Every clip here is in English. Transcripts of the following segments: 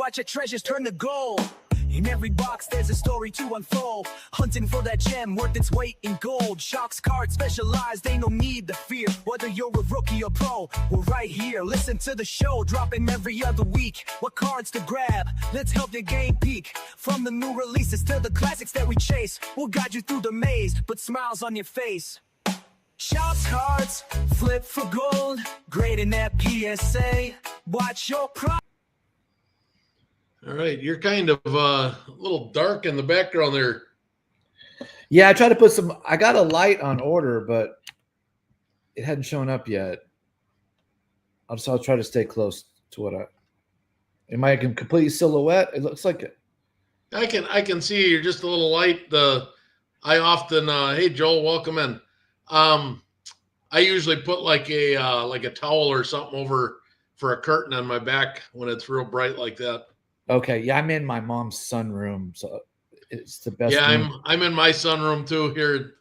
watch your treasures turn to gold. In every box there's a story to unfold. Hunting for that gem worth its weight in gold. Sharks cards specialized, ain't no need to fear. Whether you're a rookie or pro, we're right here. Listen to the show, dropping every other week. What cards to grab? Let's help your game peak. From the new releases to the classics that we chase, we'll guide you through the maze, put smiles on your face. Sharks cards, flip for gold. Great in that PSA. Watch your pro. All right, you're kind of a little dark in the background there. Yeah, I tried to put some. I got a light on order, but it hadn't shown up yet. I'll try to stay close to what I. Am I a complete silhouette? It looks like it. I can see you're just a little light. I often, hey Joel, welcome in. I usually put like a towel or something over for a curtain on my back when it's real bright like that. Okay, yeah, I'm in my mom's sunroom, so it's the best. Yeah, room. I'm in my sunroom too here.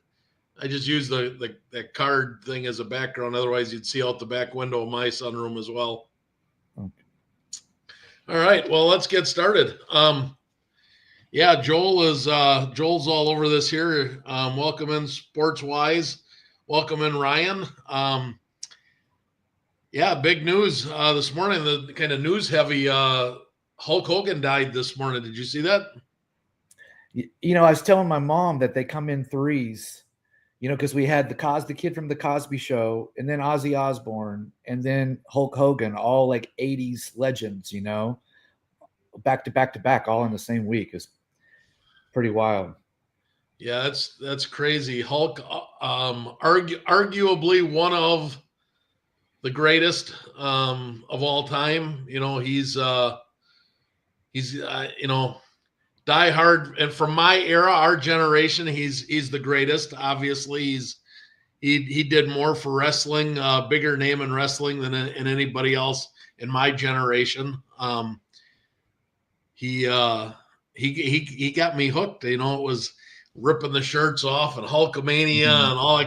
I just use the card thing as a background. Otherwise, you'd see out the back window of my sunroom as well. Okay. All right, well, let's get started. Yeah, Joel's all over this here. Welcome in Sports Wise. Welcome in Ryan. Yeah, big news this morning. The kind of news heavy. Hulk Hogan died this morning. Did you see that? You know, I was telling my mom that they come in threes, you know, because we had the kid from the Cosby Show, and then Ozzy Osbourne, and then Hulk Hogan, all like 80s legends, you know, back to back, all in the same week. Is pretty wild. Yeah, that's crazy. Hulk, arguably one of the greatest of all time. You know, he's you know, die hard, and from my era, our generation, he's the greatest. Obviously, he did more for wrestling, bigger name in wrestling than anybody else in my generation. He got me hooked. You know, it was ripping the shirts off and Hulkamania and all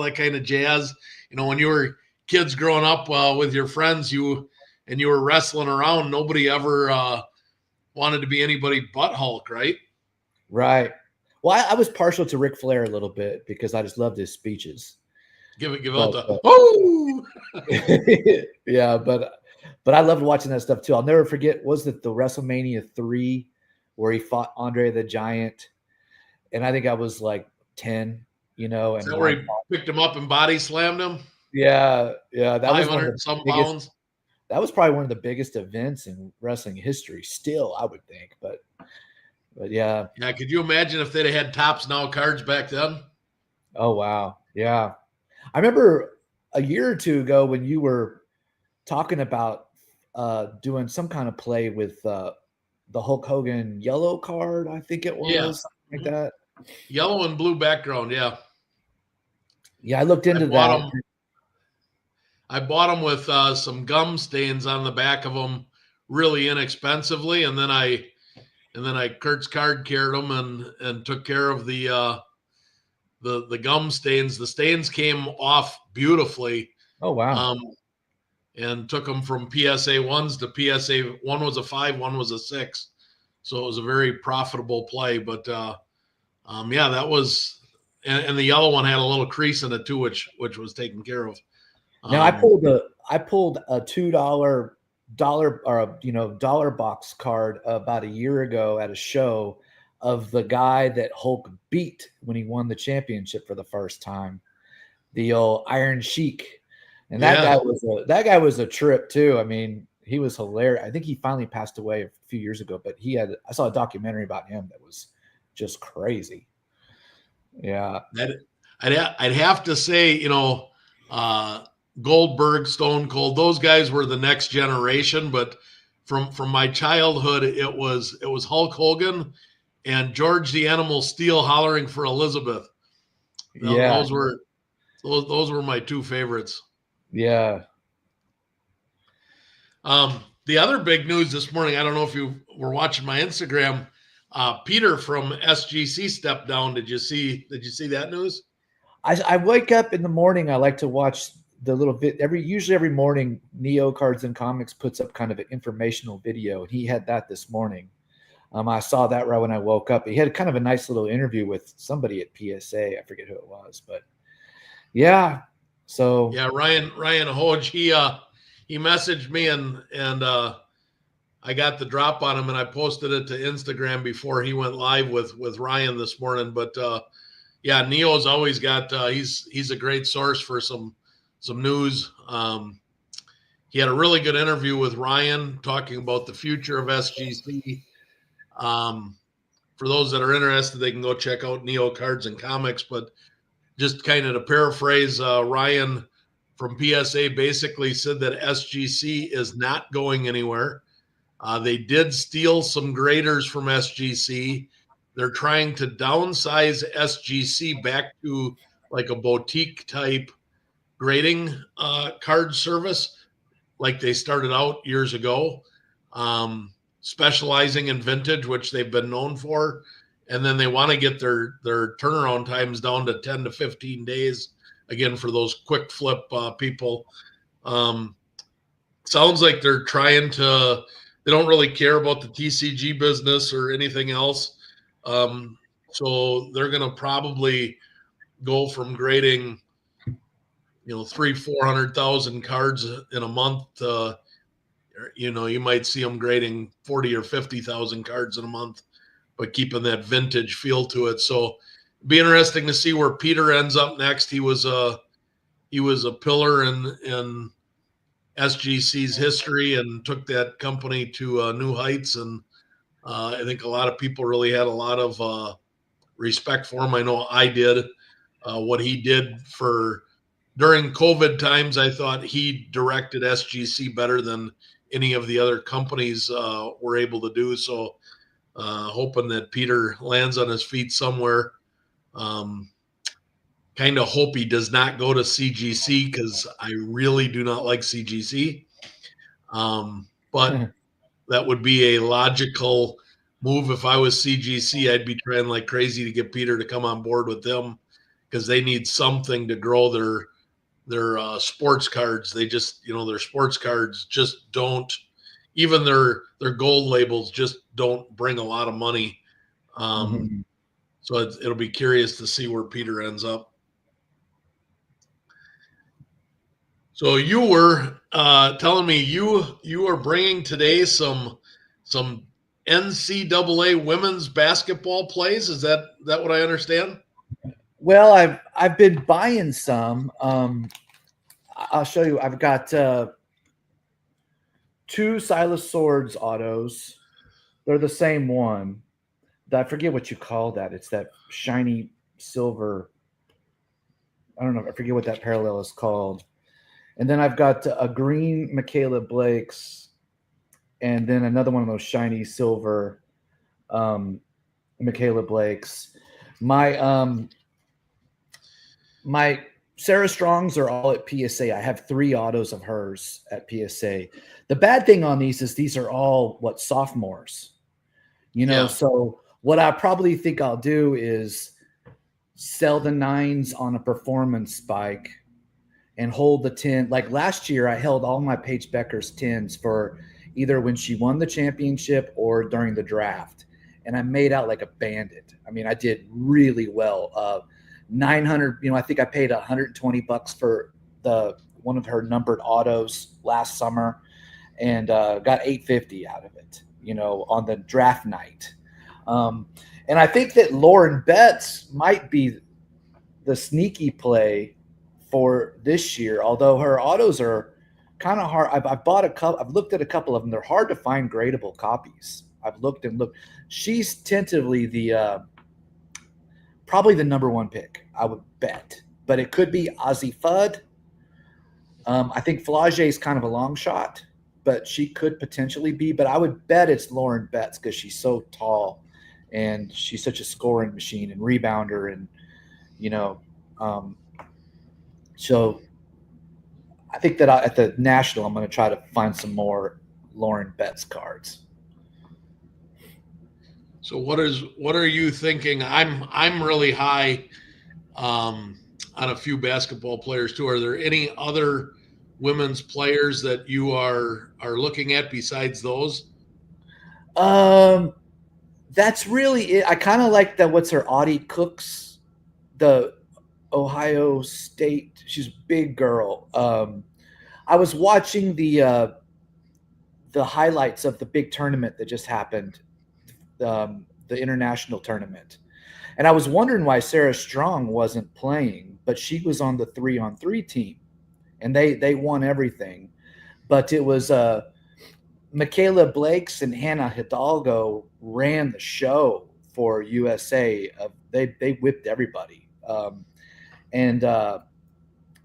that kind of jazz. You know, when you were kids growing up with your friends, you were wrestling around, nobody ever wanted to be anybody but Hulk, right? Right. Well, I was partial to Ric Flair a little bit because I just loved his speeches. Give out the woo. Yeah, but I loved watching that stuff too. I'll never forget. Was it the WrestleMania 3 where he fought Andre the Giant? And I think I was like 10, you know. Is that where he picked him up and body slammed him? Yeah. That was 500 some pounds. That was probably one of the biggest events in wrestling history. Still, I would think, but yeah. Yeah. Could you imagine if they'd have had Tops Now cards back then? Oh wow, yeah. I remember a year or two ago when you were talking about doing some kind of play with the Hulk Hogan yellow card. I think it was something like that. Yellow and blue background. Yeah. Yeah, I looked into that. I bought them with some gum stains on the back of them, really inexpensively, and then I Kurt's card cared them and took care of the gum stains. The stains came off beautifully. Oh wow! And took them from PSA 1s to PSA. One was a 5, one was a 6, so it was a very profitable play. But yeah, that was, and the yellow one had a little crease in it too, which was taken care of. Now I pulled a $2 dollar box card about a year ago at a show of the guy that Hulk beat when he won the championship for the first time, the old Iron Sheik, and that guy was a trip too. I mean, he was hilarious. I think he finally passed away a few years ago, but I saw a documentary about him that was just crazy. Yeah, I'd have to say, you know, Goldberg, Stone Cold, those guys were the next generation. But from my childhood, it was Hulk Hogan and George the Animal Steele hollering for Elizabeth. Yeah, those were my two favorites. Yeah. The other big news this morning, I don't know if you were watching my Instagram. Peter from SGC stepped down. Did you see that news? I wake up in the morning. I like to watch the little usually every morning, Neo Cards and Comics puts up kind of an informational video, and he had that this morning. I saw that right when I woke up. He had kind of a nice little interview with somebody at PSA. I forget who it was, but yeah. So yeah, Ryan Hodge, he messaged me and I got the drop on him, and I posted it to Instagram before he went live with Ryan this morning. But yeah, Neo's always got he's a great source for some news. He had a really good interview with Ryan talking about the future of SGC. For those that are interested, they can go check out Neo Cards and Comics. But just kind of to paraphrase, Ryan from PSA basically said that SGC is not going anywhere. They did steal some graders from SGC. They're trying to downsize SGC back to like a boutique type grading card service, like they started out years ago, specializing in vintage, which they've been known for. And then they want to get their turnaround times down to 10 to 15 days, again, for those quick flip people. Sounds like they're trying to, they don't really care about the TCG business or anything else. So they're going to probably go from grading, 400,000 cards in a month to, you might see them grading 40 or 50,000 cards in a month, but keeping that vintage feel to it. So it'd be interesting to see where Peter ends up next. He was a pillar in SGC's history and took that company to new heights. And I think a lot of people really had a lot of respect for him. I know I did. What he did during COVID times, I thought he directed SGC better than any of the other companies were able to do. So hoping that Peter lands on his feet somewhere. Kind of hope he does not go to CGC, because I really do not like CGC. But that would be a logical move. If I was CGC, I'd be trying like crazy to get Peter to come on board with them, because they need something to grow their sports cards. They just, their sports cards just don't, even their gold labels just don't bring a lot of money. So it'll be curious to see where Peter ends up. So you were telling me you are bringing today some NCAA women's basketball plays. Is that what I understand? Well, I've been buying some. I'll show you. I've got 2 Silas Swords autos. They're the same one. I forget what you call that. It's that shiny silver. I don't know. I forget what that parallel is called. And then I've got a green Michaela Blake's, and then another one of those shiny silver Michaela Blake's. My Sarah Strongs are all at PSA. I have 3 autos of hers at PSA. The bad thing on these are all sophomores. Yeah. So what I probably think I'll do is sell the 9s on a performance spike and hold the 10. Like last year, I held all my Paige Becker's 10s for either when she won the championship or during the draft. And I made out like a bandit. I mean, I did really well. 900, I think I paid $120 for one of her numbered autos last summer, and got $850 out of it, on the draft night. And I think that Lauren Betts might be the sneaky play for this year, although her autos are kind of hard. I've looked at a couple of them. They're hard to find gradable copies. I've looked. She's tentatively probably the number 1 pick, I would bet. But it could be Ozzie Fudd. I think Flage is kind of a long shot, but she could potentially be. But I would bet it's Lauren Betts, because she's so tall and she's such a scoring machine and rebounder, and so I think that at the National, I'm going to try to find some more Lauren Betts cards. So what are you thinking? I'm really high on a few basketball players too. Are there any other women's players that you are looking at besides those? That's really it. I kind of like that. What's her Audie Cooks, the Ohio State. She's a big girl. I was watching the highlights of the big tournament that just happened, the international tournament, and I was wondering why Sarah Strong wasn't playing, but she was on the 3-on-3 team, and they won everything. But it was Michaela Blakes and Hannah Hidalgo ran the show for USA. They whipped everybody. And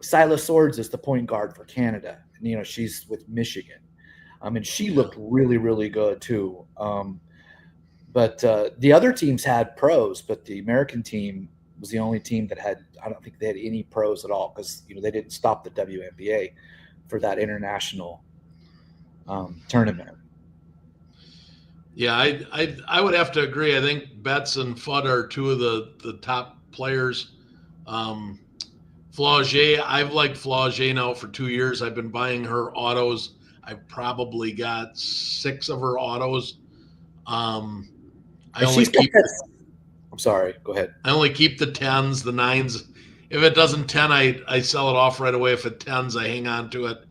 Silas Swords is the point guard for Canada. And, she's with Michigan. And she looked really, really good too. But the other teams had pros, but the American team was the only team that had, I don't think they had any pros at all, because they didn't stop the WNBA for that international tournament. Yeah, I would have to agree. I think Betts and Fudd are two of the top players. Flaugier, I've liked Flaugier now for 2 years. I've been buying her autos. I've probably got 6 of her autos. I'm sorry, go ahead. I only keep the 10s, the 9s. If it doesn't 10, I sell it off right away. If it 10s, I hang on to it.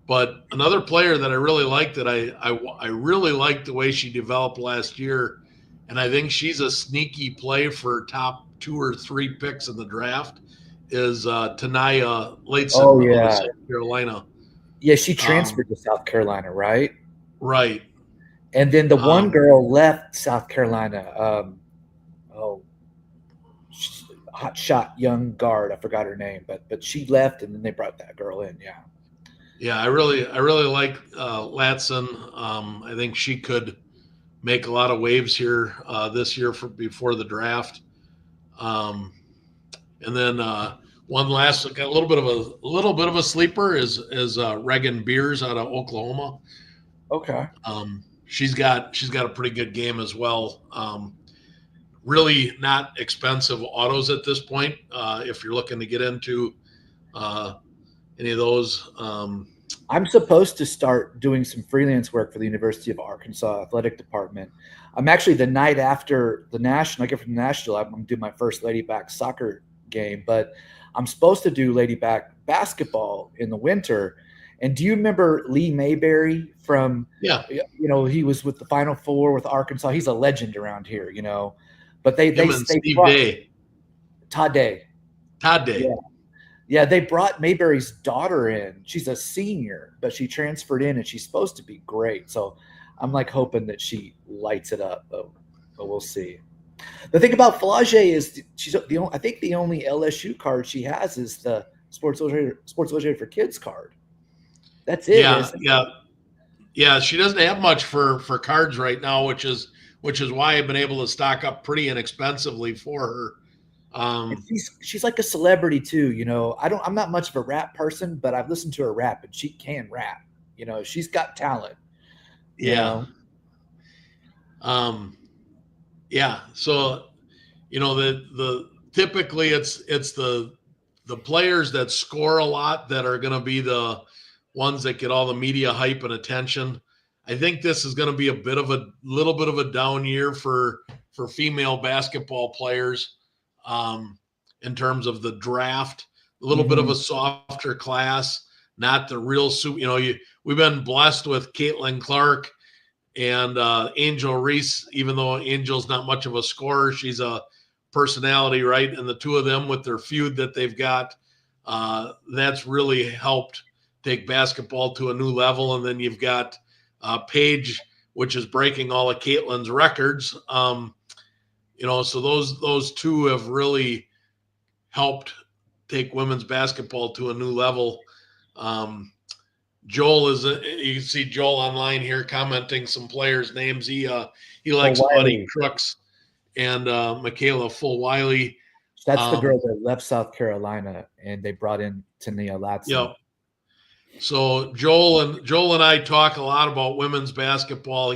But another player that I really liked, that I really liked the way she developed last year, and I think she's a sneaky play for top 2 or 3 picks in the draft, is Tanaya Latson of South Carolina. Yeah, she transferred to South Carolina, right? Right. And then the one girl left South Carolina. Hot shot young guard. I forgot her name, but she left, and then they brought that girl in. Yeah. Yeah, I really like Latson. I think she could make a lot of waves here this year before the draft. And then one last, a little bit of a sleeper is Regan Beers out of Oklahoma. Okay. She's got a pretty good game as well. Really not expensive autos at this point. If you're looking to get into any of those. I'm supposed to start doing some freelance work for the University of Arkansas Athletic Department. I'm actually, the night after the National, I get from the National, I'm going to do my first Ladyback soccer game, but I'm supposed to do Ladyback basketball in the winter. And do you remember Lee Mayberry from, he was with the Final Four with Arkansas. He's a legend around here, but they Steve Day. Todd Day. Yeah, they brought Mayberry's daughter in. She's a senior, but she transferred in, and she's supposed to be great. So I'm hoping that she lights it up, but we'll see. The thing about Flaugier is I think the only LSU card she has is the Sports Illustrated for Kids card. That's it. Yeah. She doesn't have much for cards right now, which is why I've been able to stock up pretty inexpensively for her. She's like a celebrity too, I'm not much of a rap person, but I've listened to her rap, and she can rap. She's got talent. Yeah. Yeah. So, the typically it's the players that score a lot that are going to be the ones that get all the media hype and attention. I think this is going to be a little bit of a down year for female basketball players. In terms of the draft, a little bit of a softer class, not the real we've been blessed with Caitlin Clark and Angel Reese, even though Angel's not much of a scorer, she's a personality, right? And the two of them with their feud that they've got, that's really helped take basketball to a new level. And then you've got Paige, which is breaking all of Caitlin's records. So those two have really helped take women's basketball to a new level. Joel you can see Joel online here commenting some players' names. He likes Audie Crooks and Michaela Fulwiley. That's the girl that left South Carolina, and they brought in Tania Latson. Yep. So Joel and I talk a lot about women's basketball.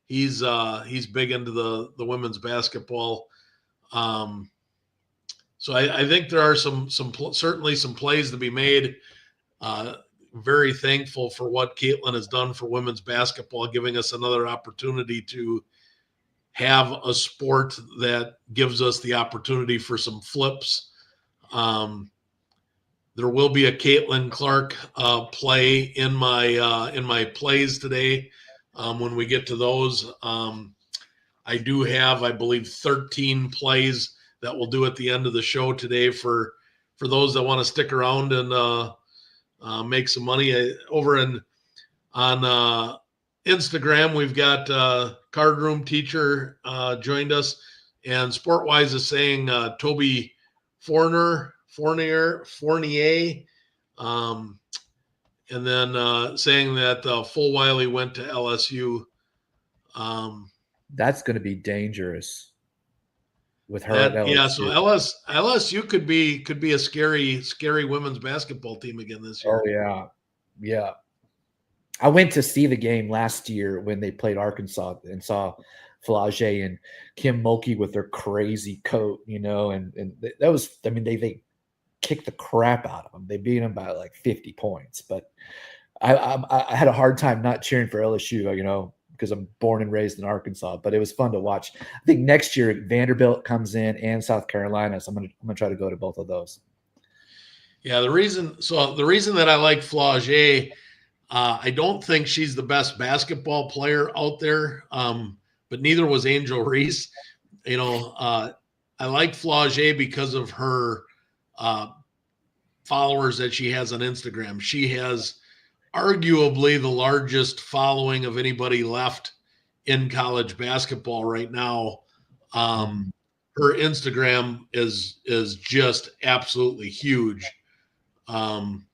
He's big into the women's basketball. So I think there are certainly some plays to be made. Very thankful for what Caitlin has done for women's basketball, giving us another opportunity to have a sport that gives us the opportunity for some flips. There will be a Caitlin Clark play in my plays today. When we get to those, I do have, I believe, 13 plays that we'll do at the end of the show today for those that want to stick around and make some money. Over on Instagram, we've got Card Room Teacher joined us, and Sportwise is saying Toby Fournier, and then saying that Full Wiley went to LSU. That's going to be dangerous with her at LSU. Yeah, so LSU could be a scary women's basketball team again this year. Oh yeah. I went to see the game last year when they played Arkansas and saw Flage and Kim Mulkey with their crazy coat, and that was, I mean, they kicked the crap out of them. They beat them by like 50 points, but I had a hard time not cheering for LSU, because I'm born and raised in Arkansas, but it was fun to watch. I think next year Vanderbilt comes in and South Carolina, so I'm gonna try to go to both of those. Yeah, the reason that I like Flage, I don't think she's the best basketball player out there, but neither was Angel Reese. I like Flage because of her followers that she has on Instagram. She has arguably the largest following of anybody left in college basketball right now. Her Instagram is just absolutely huge. And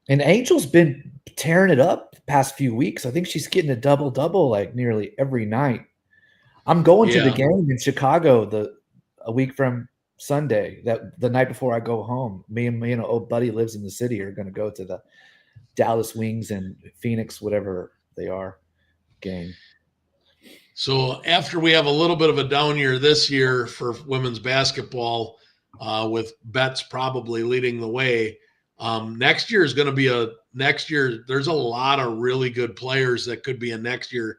Angel's been tearing it up the past few weeks. I think she's getting a double-double like nearly every night. I'm going to the game in Chicago a week from Sunday, that the night before I go home. Me and my old buddy lives in the city are going to go to the Dallas Wings and Phoenix, whatever they are, game. So after we have a little bit of a down year this year for women's basketball, with Betts probably leading the way, next year is going to be next year. There's a lot of really good players that could be in next year,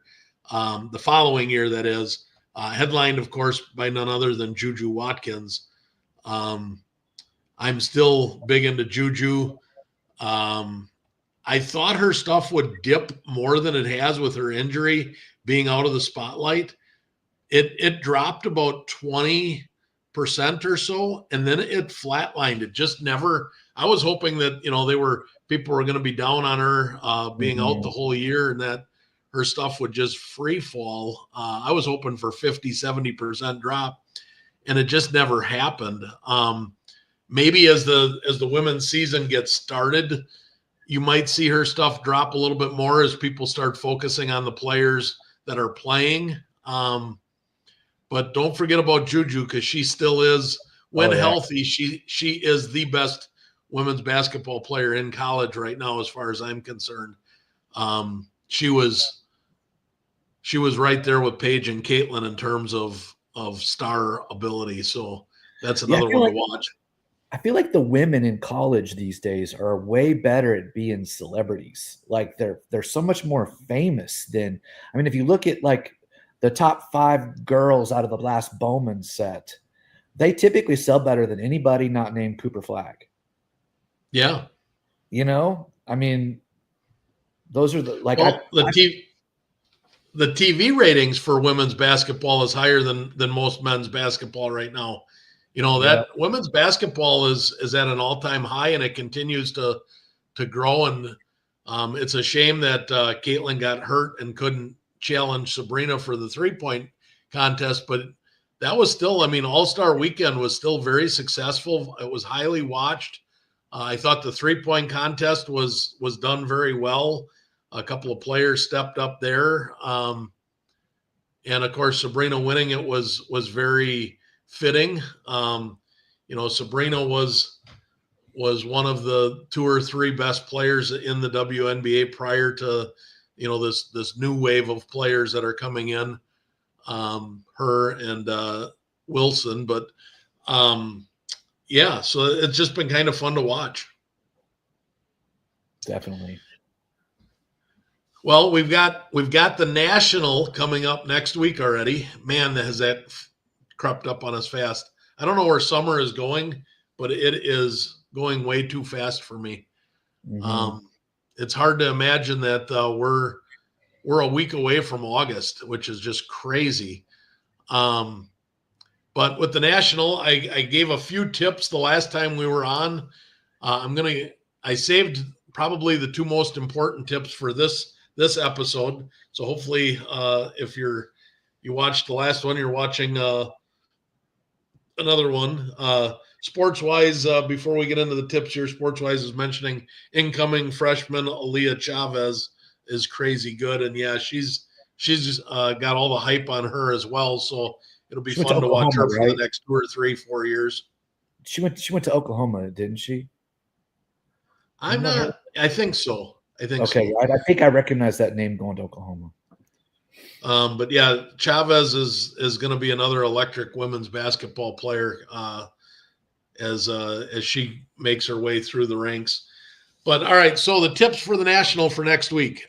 the following year, that is, headlined, of course, by none other than Juju Watkins. I'm still big into Juju. I thought her stuff would dip more than it has with her injury being out of the spotlight. It dropped about 20% or so, and then it flatlined. It just never. I was hoping that people were going to be down on her being out the whole year, and that her stuff would just free fall. I was hoping for 50-70% drop, and it just never happened. Maybe as the women's season gets started, you might see her stuff drop a little bit more as people start focusing on the players that are playing. But don't forget about Juju, because she still is, when healthy, she is the best women's basketball player in college right now, as far as I'm concerned. She was right there with Paige and Caitlin in terms of star ability. So that's another one to watch. I feel like the women in college these days are way better at being celebrities. Like they're so much more famous than, I mean, if you look at like the top 5 girls out of the last Bowman set, they typically sell better than anybody not named Cooper Flagg. Yeah. I mean, those are the the TV ratings for women's basketball is higher than most men's basketball right now. That women's basketball is at an all-time high, and it continues to grow. And it's a shame that Caitlin got hurt and couldn't challenge Sabrina for the 3-point contest. But that was still, All-Star Weekend was still very successful. It was highly watched. I thought the 3-point contest was done very well. A couple of players stepped up there. And of course, Sabrina winning it was very fitting. Sabrina was one of the 2 or 3 best players in the WNBA prior to this new wave of players that are coming in, her and Wilson. But Yeah, so it's just been kind of fun to watch. Definitely. Well, we've got the national coming up next week already. Man, has that crept up on us fast. I don't know where summer is going, but it is going way too fast for me. Mm-hmm. It's hard to imagine that we're a week away from August, which is just crazy. But with the national, I gave a few tips the last time we were on. I saved probably the two most important tips for this episode. So hopefully, if you watched the last one, you're watching another one. Sports wise, before we get into the tips here, sports wise is mentioning incoming freshman Aaliyah Chavez is crazy good, and yeah, she's got all the hype on her as well. So it'll be fun to watch her for the next 2 or 3, 4 years. She went to Oklahoma, didn't she? I'm not. I think so. Okay, so. I think I recognize that name going to Oklahoma. But yeah, Chavez is going to be another electric women's basketball player as she makes her way through the ranks. But all right, so the tips for the national for next week.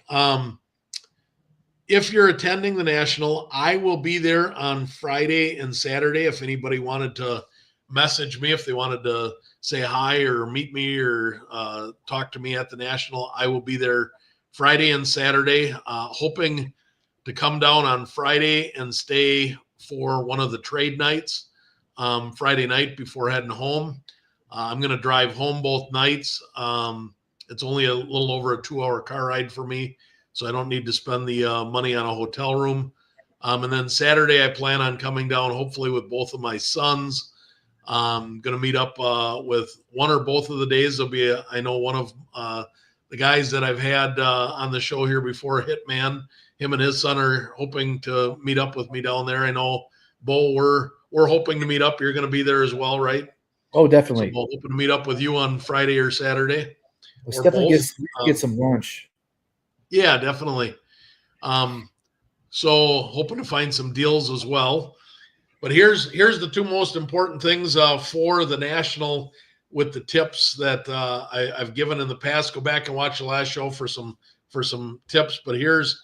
If you're attending the national, I will be there on Friday and Saturday. If anybody wanted to message me, if they wanted to say hi or meet me or talk to me at the national, I will be there Friday and Saturday, hoping to come down on Friday and stay for one of the trade nights Friday night before heading home. I'm going to drive home both nights. It's only a little over a 2-hour car ride for me, so I don't need to spend the money on a hotel room. And then Saturday, I plan on coming down, hopefully with both of my sons. I'm going to meet up with one or both of the days. There'll be, I know one of the guys that I've had on the show here before, Hitman. Him and his son are hoping to meet up with me down there. I know, Bo, we're hoping to meet up. You're going to be there as well, right? Oh, definitely. So we're hoping to meet up with you on Friday or Saturday. Let's definitely get some lunch. Yeah, definitely. So hoping to find some deals as well. But here's the two most important things for the national with the tips that I've given in the past. Go back and watch the last show for some tips. But here's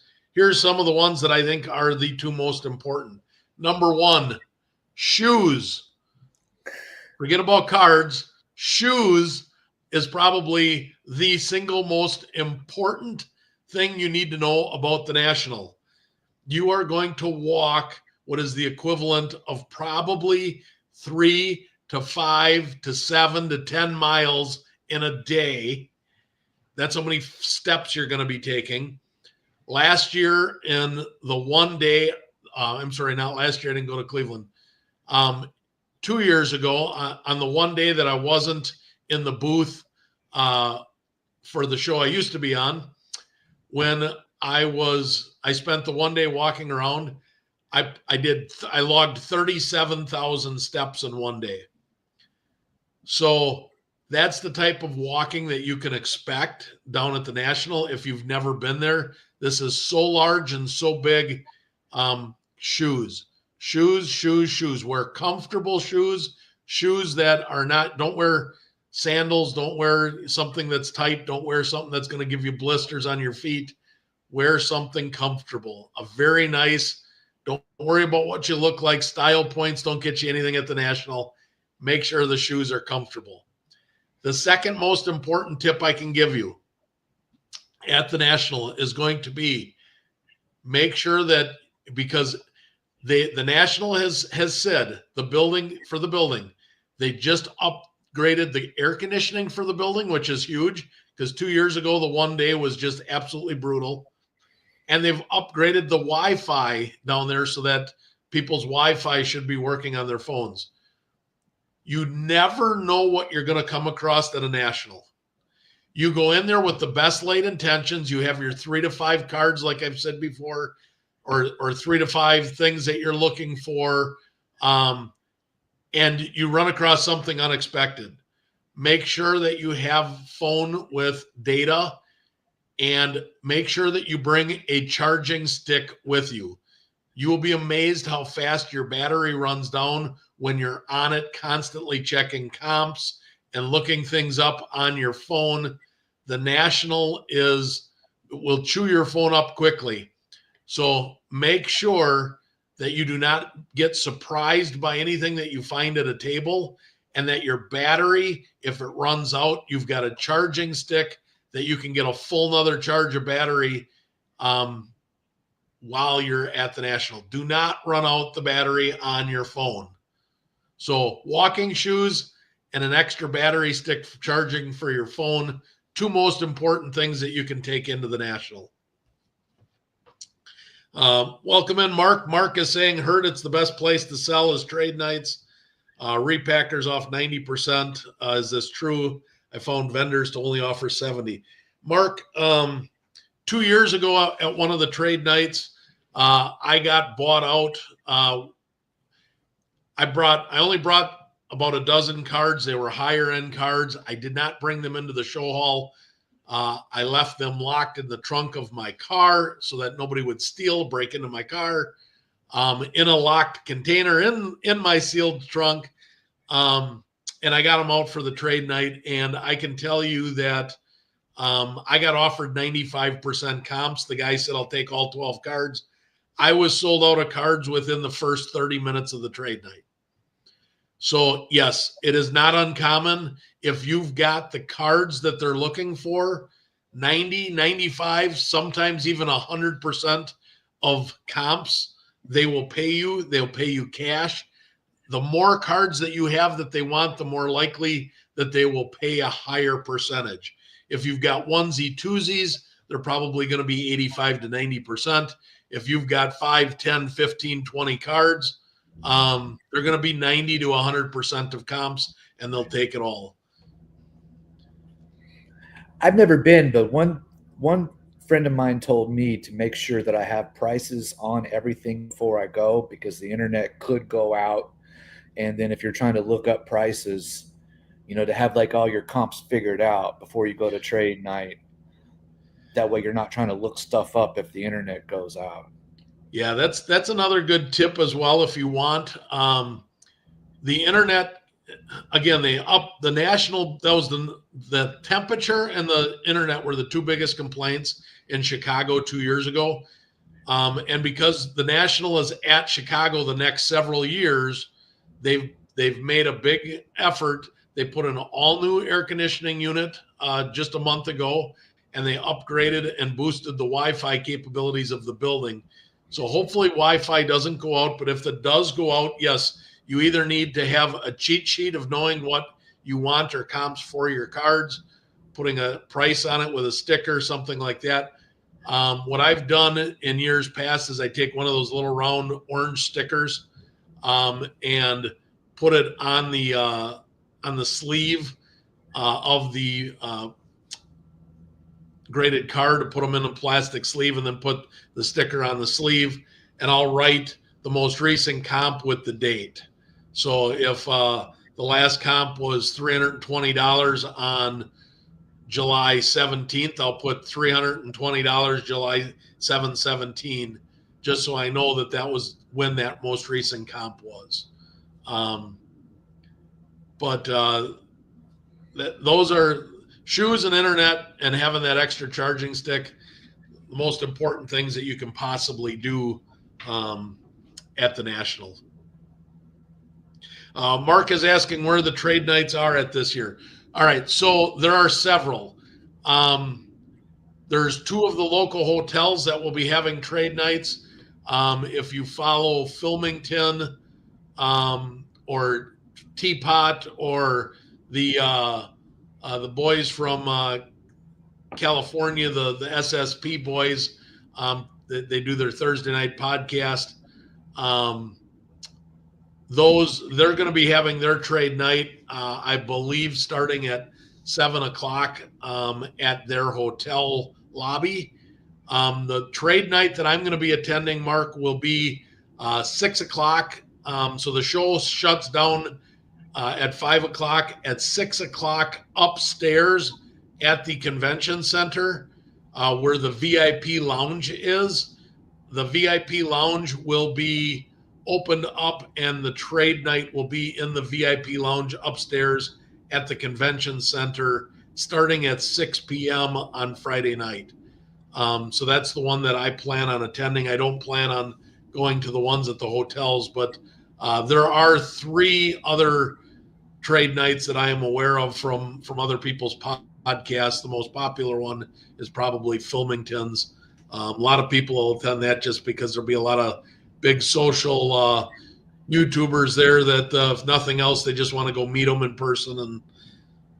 some of the ones that I think are the two most important. Number one, shoes. Forget about cards. Shoes is probably the single most important thing you need to know about the national. You are going to walk what is the equivalent of probably 3 to 5 to 7 to 10 miles in a day. That's how many steps you're going to be taking. Last year in the one day, not last year, I didn't go to Cleveland. 2 years ago, on the one day that I wasn't in the booth for the show I used to be on, when I spent the one day walking around, I logged 37,000 steps in one day. So that's the type of walking that you can expect down at the National if you've never been there. This is so large and so big. Shoes. Wear comfortable shoes that are not, don't wear sandals, don't wear something that's tight, don't wear something that's going to give you blisters on your feet. Wear something comfortable. A very nice, don't worry about what you look like. Style points don't get you anything at the National. Make sure the shoes are comfortable. The second most important tip I can give you at the National is going to be make sure that, because the National has said the building, they just upgraded the air conditioning for the building, which is huge because 2 years ago, the one day was just absolutely brutal. And they've upgraded the Wi-Fi down there so that people's Wi-Fi should be working on their phones. You never know what you're going to come across at a National. You go in there with the best laid intentions. You have your 3 to 5 cards, like I've said before, or 3 to 5 things that you're looking for, and you run across something unexpected. Make sure that you have phone with data, and make sure that you bring a charging stick with you. You will be amazed how fast your battery runs down when you're on it, constantly checking comps and looking things up on your phone. The National will chew your phone up quickly. So make sure that you do not get surprised by anything that you find at a table, and that your battery, if it runs out, you've got a charging stick that you can get a full nother charge of battery while you're at the National. Do not run out the battery on your phone. So walking shoes and an extra battery stick for charging for your phone, two most important things that you can take into the National. Welcome in, Mark. Mark is saying, heard it's the best place to sell is trade nights. Repackers off 90%. Is this true? I found vendors to only offer 70. Mark, 2 years ago at one of the trade nights, I got bought out. I only brought about a dozen cards. They were higher end cards. I did not bring them into the show hall. I left them locked in the trunk of my car so that nobody would break into my car, in a locked container in my sealed trunk. And I got them out for the trade night. And I can tell you that I got offered 95% comps. The guy said, I'll take all 12 cards. I was sold out of cards within the first 30 minutes of the trade night. So yes, it is not uncommon. If you've got the cards that they're looking for, 90, 95, sometimes even 100% of comps, they will pay you. They'll pay you cash. The more cards that you have that they want, the more likely that they will pay a higher percentage. If you've got onesie twosies, they're probably going to be 85 to 90%. If you've got 5, 10, 15, 20 cards, they're going to be 90 to 100% of comps, and they'll take it all. I've never been, but one friend of mine told me to make sure that I have prices on everything before I go, because the internet could go out. And then if you're trying to look up prices, to have like all your comps figured out before you go to trade night. That way you're not trying to look stuff up if the internet goes out. Yeah, that's another good tip as well if you want. The internet, again, they up the National. That was the temperature and the internet were the two biggest complaints in Chicago 2 years ago. And because the National is at Chicago the next several years, they've made a big effort. They put an all new air conditioning unit just a month ago, and they upgraded and boosted the Wi-Fi capabilities of the building. So hopefully Wi-Fi doesn't go out, but if it does go out, yes, you either need to have a cheat sheet of knowing what you want or comps for your cards, putting a price on it with a sticker, something like that. What I've done in years past is I take one of those little round orange stickers and put it on the sleeve of the graded card, to put them in a plastic sleeve, and then put the sticker on the sleeve, and I'll write the most recent comp with the date. So if the last comp was $320 on July 17th, I'll put $320 July 7/17, just so I know that was when that most recent comp was. But those are shoes and internet and having that extra charging stick, the most important things that you can possibly do at the National. Mark is asking where the trade nights are at this year. All right, so there are several. There's two of the local hotels that will be having trade nights. If you follow Filmington or Teapot or the boys from California, the SSP boys, they do their Thursday night podcast. They're going to be having their trade night, I believe, starting at 7:00 at their hotel lobby. The trade night that I'm going to be attending, Mark, will be 6:00. So the show shuts down at 5:00. At 6:00 upstairs at the convention center, where the VIP lounge is, the VIP lounge will be opened up, and the trade night will be in the VIP lounge upstairs at the convention center starting at 6 p.m. on Friday night. So that's the one that I plan on attending. I don't plan on going to the ones at the hotels, but there are 3 other trade nights that I am aware of from other people's podcasts. The most popular one is probably Filmington's. A lot of people will attend that just because there'll be a lot of big social YouTubers there that, if nothing else, they just want to go meet them in person and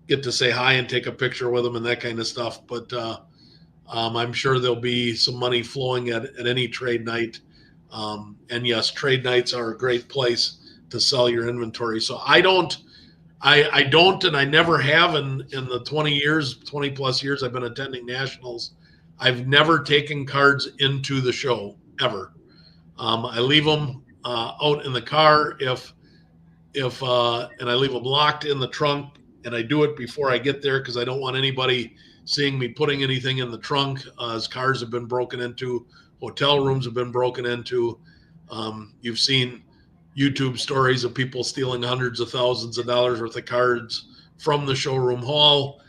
get to say hi and take a picture with them and that kind of stuff. But I'm sure there'll be some money flowing at any trade night. And yes, trade nights are a great place to sell your inventory. So I don't, and I never have in the 20 plus years I've been attending nationals. I've never taken cards into the show ever. I leave them out in the car and I leave them locked in the trunk, and I do it before I get there because I don't want anybody seeing me putting anything in the trunk, as cars have been broken into, hotel rooms have been broken into. You've seen YouTube stories of people stealing hundreds of thousands of dollars worth of cards from the showroom hall.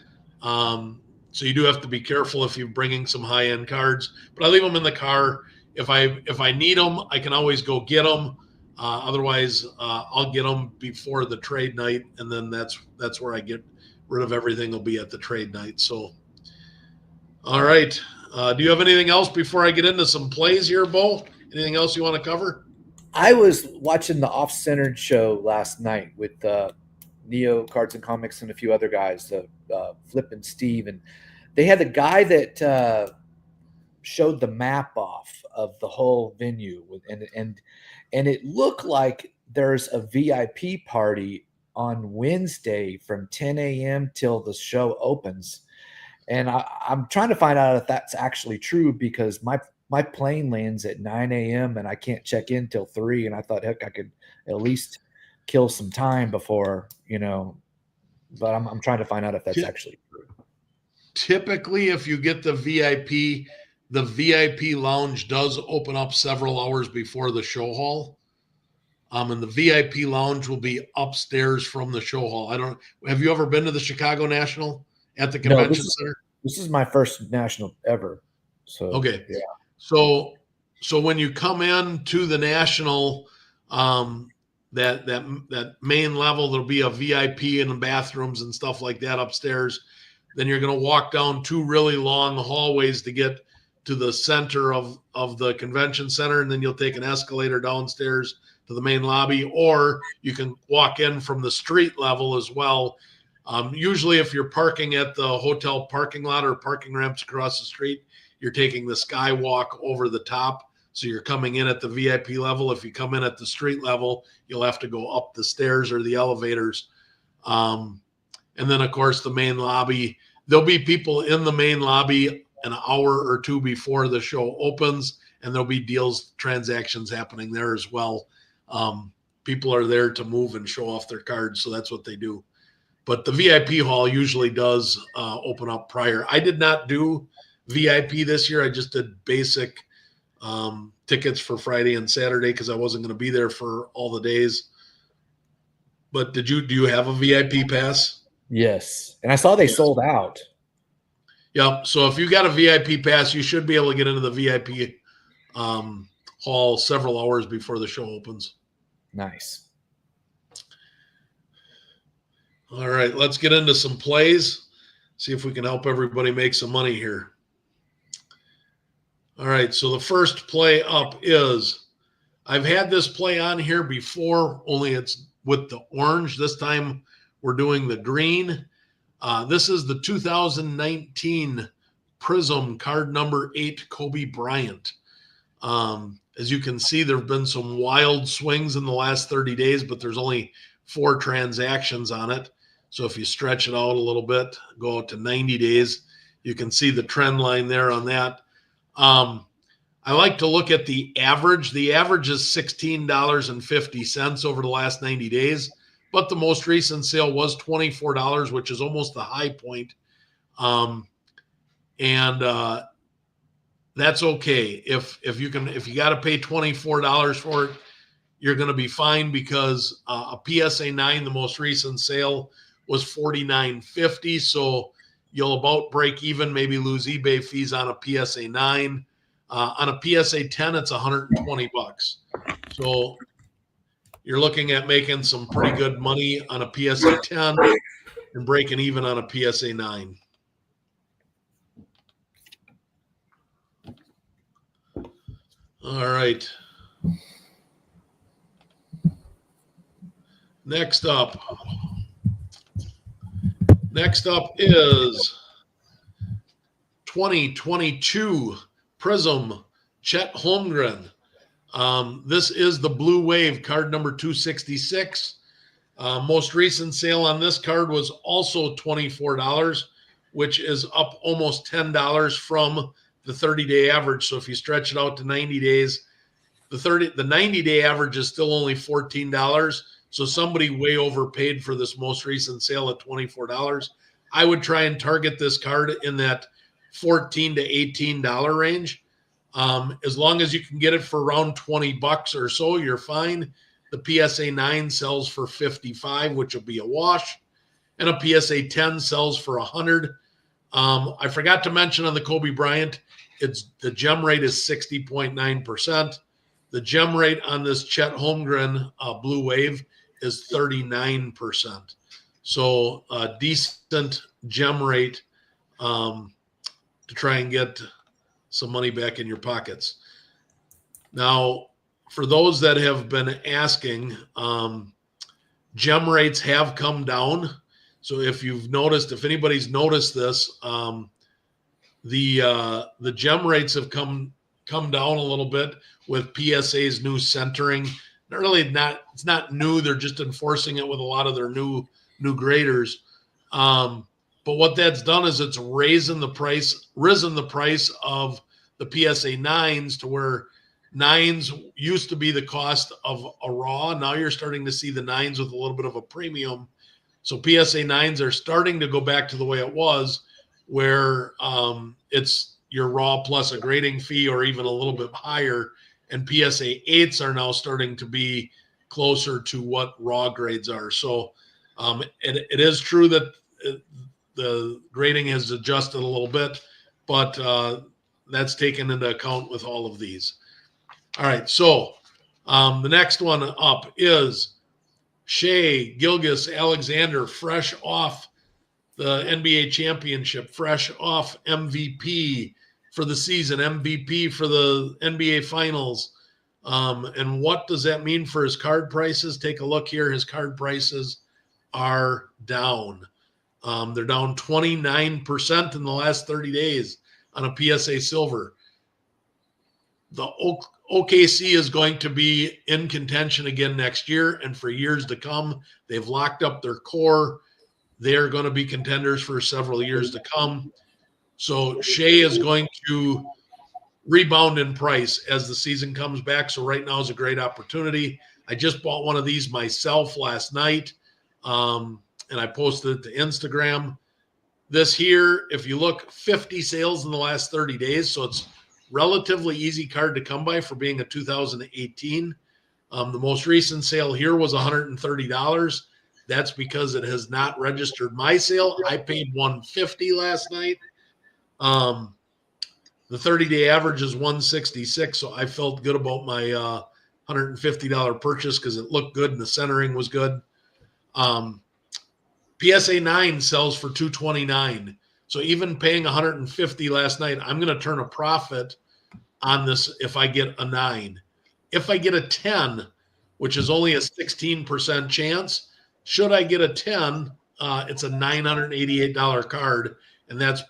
So you do have to be careful if you're bringing some high-end cards, but I leave them in the car. If I need them, I can always go get them. Otherwise, I'll get them before the trade night, and then that's where I get rid of everything. Will be at the trade night. So, all right. Do you have anything else before I get into some plays here, Bo? Anything else you want to cover? I was watching the Off-Centered show last night with Neo Cards and Comics and a few other guys, Flip and Steve, and they had the guy that showed the map off of the whole venue, and it looked like there's a VIP party on Wednesday from 10 a.m. till the show opens. And I'm trying to find out if that's actually true, because my plane lands at 9 a.m. and I can't check in till 3. And I thought, heck, I could at least kill some time before, but I'm trying to find out if that's actually true. Typically, if you get the VIP lounge does open up several hours before the show hall. And the VIP lounge will be upstairs from the show hall. Have you ever been to the Chicago National at the convention center? This is my first national ever. So, okay. Yeah. So when you come in to the national, that main level, there'll be a VIP in the bathrooms and stuff like that upstairs. Then you're going to walk down 2 really long hallways to get to the center of the convention center, and then you'll take an escalator downstairs to the main lobby, or you can walk in from the street level as well. Usually if you're parking at the hotel parking lot or parking ramps across the street, you're taking the skywalk over the top. So you're coming in at the VIP level. If you come in at the street level, you'll have to go up the stairs or the elevators. And then, of course, the main lobby, there'll be people in the main lobby an hour or 2 before the show opens, and there'll be deals, transactions happening there as well. People are there to move and show off their cards, so that's what they do. But the VIP hall usually does open up prior. I did not do VIP this year. I just did basic tickets for Friday and Saturday because I wasn't going to be there for all the days. But do you have a VIP pass? Yes. And I saw they sold out. Yep. So if you got a VIP pass, you should be able to get into the VIP hall several hours before the show opens. Nice. All right, let's get into some plays. See if we can help everybody make some money here. All right, so the first play up is, I've had this play on here before, only it's with the orange. This time we're doing the green. This is the 2019 Prism card number 8, Kobe Bryant. As you can see, there have been some wild swings in the last 30 days, but there's only 4 transactions on it. So if you stretch it out a little bit, go out to 90 days, you can see the trend line there on that. I like to look at the average. The average is $16.50 over the last 90 days, but the most recent sale was $24, which is almost the high point. that's okay. If you got to pay $24 for it, you're going to be fine, because a PSA 9, the most recent sale, was $49.50. So you'll about break even, maybe lose eBay fees on a PSA 9. On a PSA 10, it's $120. So you're looking at making some pretty good money on a PSA 10 and breaking even on a PSA 9. All right. Next up is 2022 Prism Chet Holmgren. This is the Blue Wave card number 266. Most recent sale on this card was also $24, which is up almost $10 from the 30-day average. So if you stretch it out to 90 days, the 90-day average is still only $14. So somebody way overpaid for this most recent sale at $24. I would try and target this card in that $14 to $18 range. As long as you can get it for around $20 or so, you're fine. The PSA 9 sells for $55, which will be a wash, and a PSA 10 sells for $100. I forgot to mention on the Kobe Bryant, the gem rate is 60.9%. The gem rate on this Chet Holmgren Blue Wave is 39%. So a decent gem rate to try and get some money back in your pockets. Now, for those that have been asking, gem rates have come down. So if anybody's noticed this, the gem rates have come down a little bit with PSA's new centering. It's not new. They're just enforcing it with a lot of their new graders. But what that's done is it's risen the price of the PSA 9s to where 9s used to be the cost of a raw. Now you're starting to see the 9s with a little bit of a premium. So PSA 9s are starting to go back to the way it was, where it's your raw plus a grading fee or even a little bit higher. And PSA 8s are now starting to be closer to what raw grades are. So it is true that the grading has adjusted a little bit, but that's taken into account with all of these. All right, so the next one up is Shea Gilgeous-Alexander, fresh off the NBA championship, fresh off MVP for the season, MVP for the NBA finals. And what does that mean for his card prices? Take a look here. His card prices are down. They're down 29% in the last 30 days on a PSA silver. The OKC is going to be in contention again next year and for years to come. They've locked up their core. They're going to be contenders for several years to come. So Shea is going to rebound in price as the season comes back. So right now is a great opportunity. I just bought one of these myself last night, and I posted it to Instagram. This here, if you look, 50 sales in the last 30 days. So it's relatively easy card to come by for being a 2018. The most recent sale here was $130. That's because it has not registered my sale. I paid $150 last night. The 30-day average is $166, so I felt good about my $150 purchase because it looked good and the centering was good. PSA 9 sells for $229. So even paying $150 last night, I'm going to turn a profit on this if I get a 9. If I get a 10, which is only a 16% chance, should I get a 10, it's a $988 card, and that's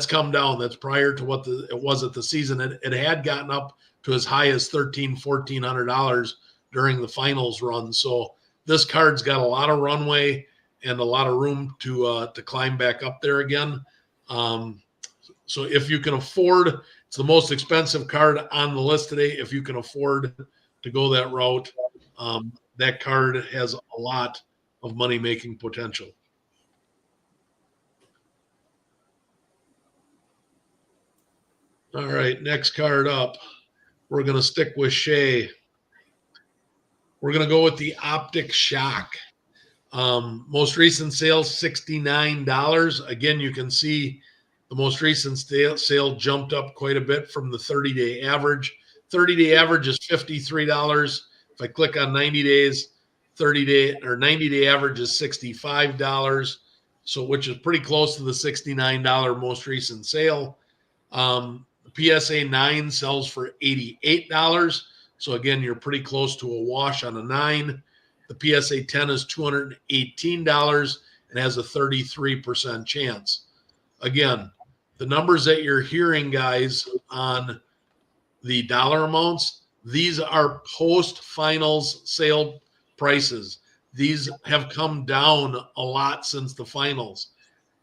come down. That's prior to what it was at the season. It had gotten up to as high as $1,300, $1,400 during the finals run. So this card's got a lot of runway and a lot of room to climb back up there again. So if you can afford, it's the most expensive card on the list today. If you can afford to go that route, that card has a lot of money-making potential. All right, next card up. We're going to stick with Shea. We're going to go with the Optic Shock. Most recent sale, $69. Again, you can see the most recent sale jumped up quite a bit from the 30-day average. 30-day average is $53. If I click on 90 days, 30-day or 90-day average is $65. So, which is pretty close to the $69 most recent sale. The PSA 9 sells for $88. So again, you're pretty close to a wash on a 9. The PSA 10 is $218 and has a 33% chance. Again, the numbers that you're hearing, guys, on the dollar amounts, these are post-finals sale prices. These have come down a lot since the finals.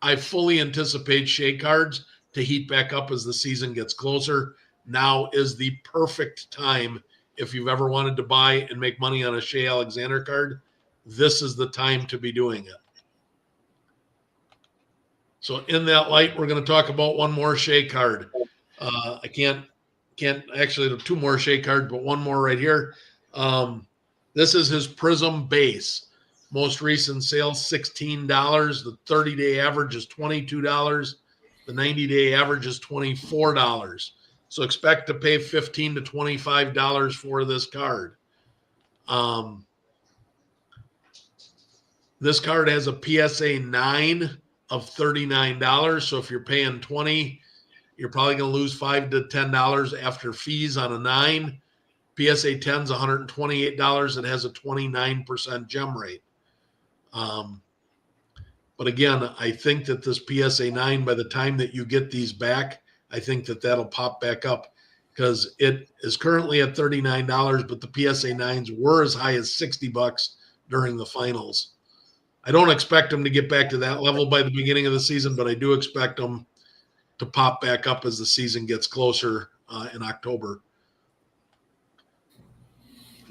I fully anticipate Shea cards to heat back up as the season gets closer. Now is the perfect time. If you've ever wanted to buy and make money on a Shea Alexander card, this is the time to be doing it. So in that light, we're going to talk about one more Shea card. I can't actually, two more Shea cards, but one more right here. This is his Prism base. Most recent sale, $16. The 30-day average is $22. The 90-day average is $24. So expect to pay $15 to $25 for this card. This card has a PSA 9 of $39. So if you're paying $20, you're probably going to lose $5 to $10 after fees on a 9. PSA 10 is $128. It has a 29% gem rate. But again, I think that this PSA 9, by the time that you get these back, I think that that'll pop back up because it is currently at $39, but the PSA 9s were as high as $60 during the finals. I don't expect them to get back to that level by the beginning of the season, but I do expect them to pop back up as the season gets closer in October.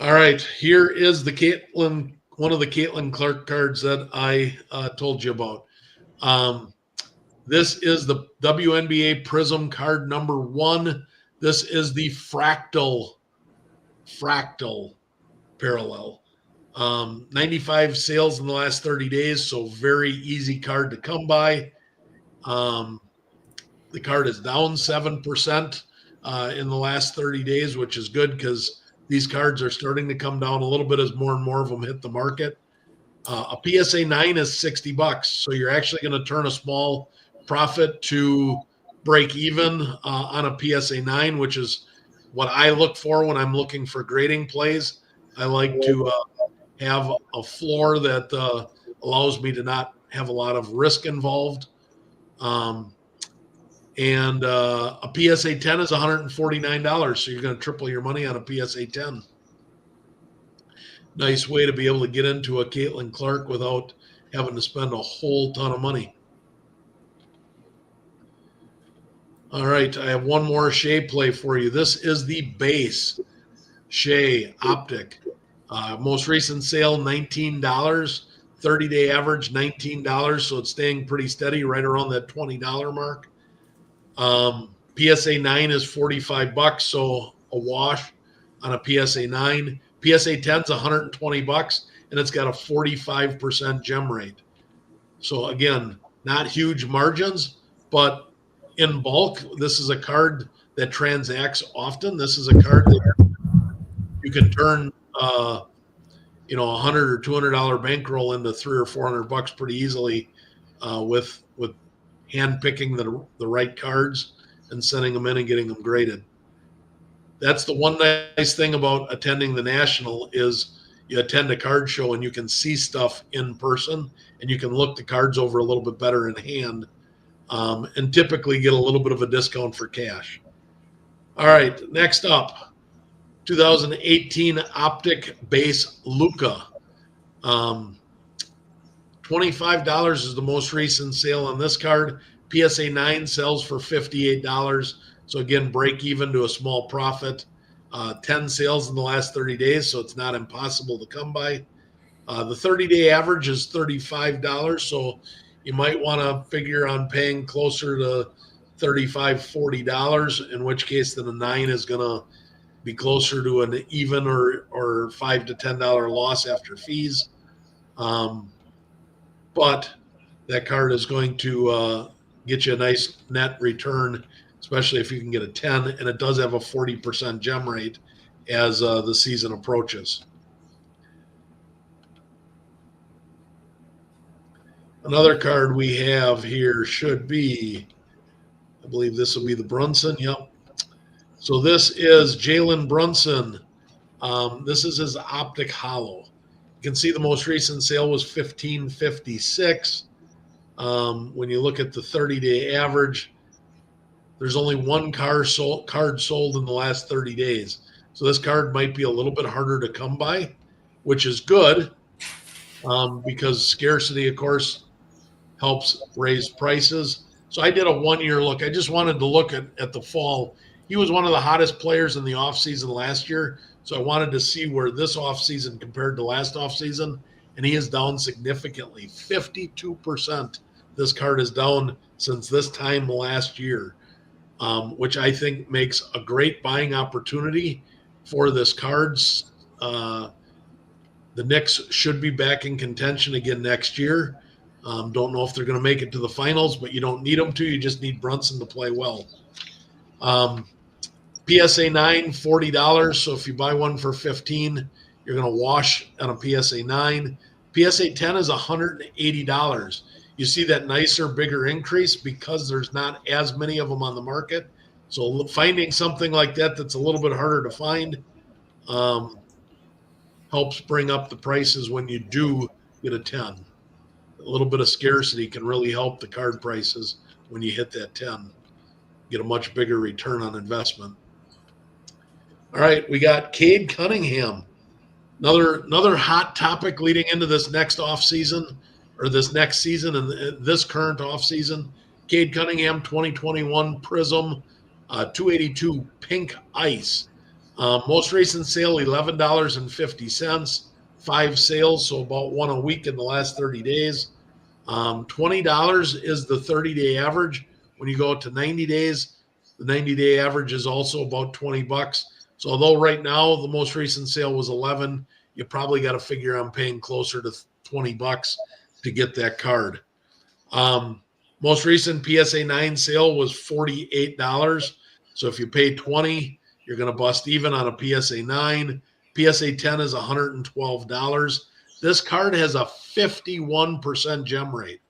All right, here is one of the Caitlin Clark cards that I told you about. This is the WNBA Prism card number 1. This is the fractal parallel. 95 sales in the last 30 days, so very easy card to come by. The card is down 7% in the last 30 days, which is good because these cards are starting to come down a little bit as more and more of them hit the market. A PSA 9 is $60, so you're actually going to turn a small profit to break even on a PSA 9, which is what I look for when I'm looking for grading plays. I like to have a floor that allows me to not have a lot of risk involved. And a PSA 10 is $149, so you're going to triple your money on a PSA 10. Nice way to be able to get into a Caitlin Clark without having to spend a whole ton of money. All right, I have one more Shea play for you. This is the base Shea Optic. Most recent sale, $19. 30-day average, $19. So it's staying pretty steady right around that $20 mark. PSA 9 is $45, so a wash on a PSA 9. PSA 10 is $120, and it's got a 45% gem rate. So again, not huge margins, but in bulk, this is a card that transacts often. This is a card that you can turn, $100 or $200 bankroll into $300 or $400 pretty easily with hand picking the right cards and sending them in and getting them graded. That's the one nice thing about attending the National is you attend a card show and you can see stuff in person and you can look the cards over a little bit better in hand and typically get a little bit of a discount for cash. All right, next up, 2018 Optic Base Luka. $25 is the most recent sale on this card. PSA 9 sells for $58. So again, break even to a small profit. 10 sales in the last 30 days, so it's not impossible to come by. The 30-day average is $35, so you might want to figure on paying closer to $35, $40, in which case then a 9 is going to be closer to an even or $5 to $10 loss after fees. But that card is going to get you a nice net return, especially if you can get a 10, and it does have a 40% gem rate as the season approaches. Another card we have here should be, I believe this will be the Brunson. Yep. So this is Jalen Brunson. This is his Optic Hollow. You can see the most recent sale was $15.56. When you look at the 30-day average, there's only one card sold in the last 30 days. So this card might be a little bit harder to come by, which is good because scarcity, of course, helps raise prices. So I did a 1-year look. I just wanted to look at the fall. He was one of the hottest players in the offseason last year. So I wanted to see where this offseason compared to last offseason, and he is down significantly. 52% this card is down since this time last year, which I think makes a great buying opportunity for this cards. The Knicks should be back in contention again next year. Don't know if they're going to make it to the finals, but you don't need them to. You just need Brunson to play well. PSA 9, $40. So if you buy one for $15, you're going to wash on a PSA 9. PSA 10 is $180. You see that nicer, bigger increase because there's not as many of them on the market. So finding something like that that's a little bit harder to find helps bring up the prices when you do get a 10. A little bit of scarcity can really help the card prices when you hit that 10. Get a much bigger return on investment. All right, we got Cade Cunningham. Another hot topic leading into this next offseason, or this next season and this current offseason. Cade Cunningham, 2021 Prism, 282 pink ice. Most recent sale, $11.50. 5 sales, so about one a week in the last 30 days. $20 is the 30-day average. When you go to 90 days, the 90-day average is also about $20. So although right now the most recent sale was 11, you probably got to figure on paying closer to $20 to get that card. Most recent PSA 9 sale was $48. So if you pay $20, you're going to bust even on a PSA 9. PSA 10 is $112. This card has a 51% gem rate.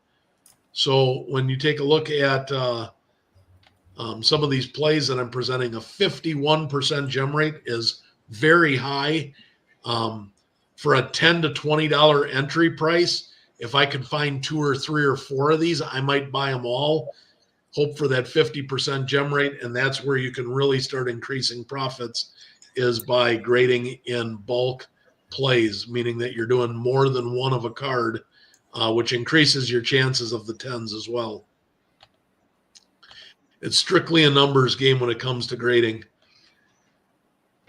So when you take a look at some of these plays that I'm presenting, a 51% gem rate is very high. For a $10 to $20 entry price, if I could find 2 or 3 or 4 of these, I might buy them all, hope for that 50% gem rate, and that's where you can really start increasing profits, is by grading in bulk plays, meaning that you're doing more than one of a card, which increases your chances of the 10s as well. It's strictly a numbers game when it comes to grading.